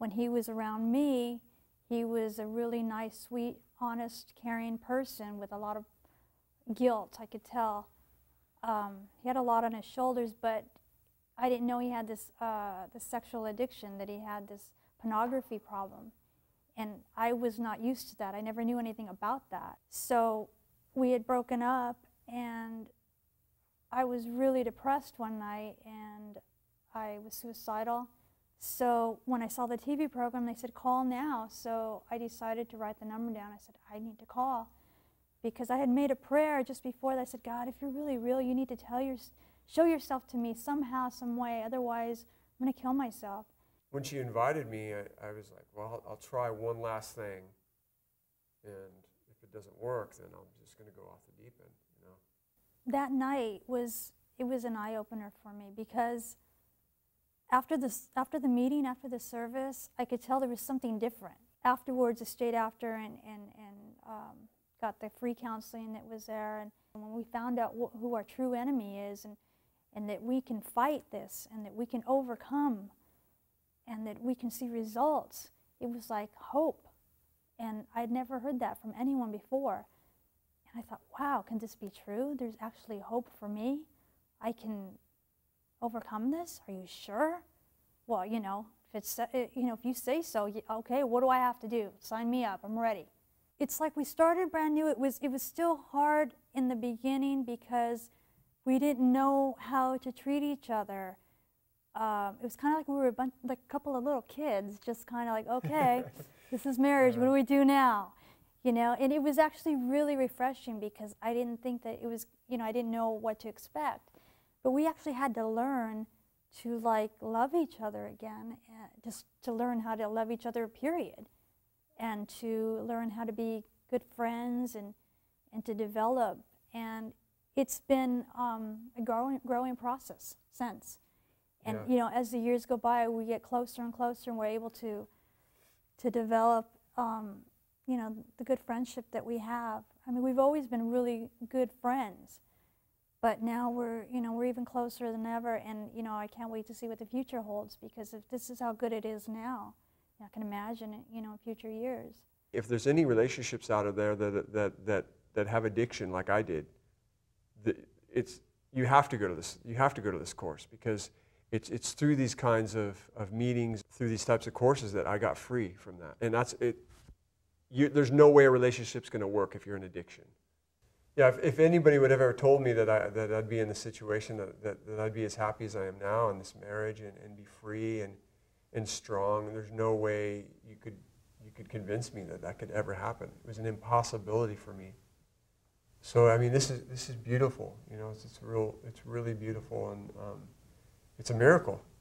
when he was around me, he was a really nice, sweet, honest, caring person with a lot of guilt, I could tell. He had a lot on his shoulders, but I didn't know he had this sexual addiction, that he had this pornography problem. And I was not used to that. I never knew anything about that. So we had broken up, and I was really depressed one night, and I was suicidal. So when I saw the TV program, they said, call now. So I decided to write the number down. I said, I need to call. Because I had made a prayer just before that. I said, God, if you're really real, you need to show yourself to me somehow, some way. Otherwise, I'm going to kill myself. When she invited me, I was like, well, I'll try one last thing. And if it doesn't work, then I'm just going to go off the deep end, you know. That night was an eye-opener for me, because after the meeting, after the service, I could tell there was something different. Afterwards, I stayed after and got the free counseling that was there. And when we found out who our true enemy is, and that we can fight this, and that we can overcome, and that we can see results, it was like hope. And I'd never heard that from anyone before. And I thought, wow, can this be true? There's actually hope for me. I can overcome this? Are you sure? Well, you know, if you say so, okay, what do I have to do? Sign me up, I'm ready. It's like we started brand new. It was still hard in the beginning because we didn't know how to treat each other. It was kind of like we were like a couple of little kids, just kind of like, okay, this is marriage, what do we do now? You know, and it was actually really refreshing, because I didn't think that it was, you know, I didn't know what to expect. But we actually had to learn to like love each other again, just to learn how to love each other, period. And to learn how to be good friends and to develop. And it's been a growing process since. And you know, as the years go by, we get closer and closer, and we're able to develop you know, the good friendship that we have. I mean, we've always been really good friends, but now we're even closer than ever. And you know, I can't wait to see what the future holds, because if this is how good it is now, I can imagine it, you know, in future years. If there's any relationships out of there that have addiction like I did, you have to go to this course, because it's through these kinds of meetings, through these types of courses, that I got free from that. And that's it. There's no way a relationship's going to work if you're in addiction. Yeah, if anybody would have ever told me that I'd be in the situation that I'd be as happy as I am now in this marriage, and be free and strong, there's no way you could convince me that could ever happen. It was an impossibility for me. So I mean, this is beautiful. You know, it's really beautiful, and it's a miracle.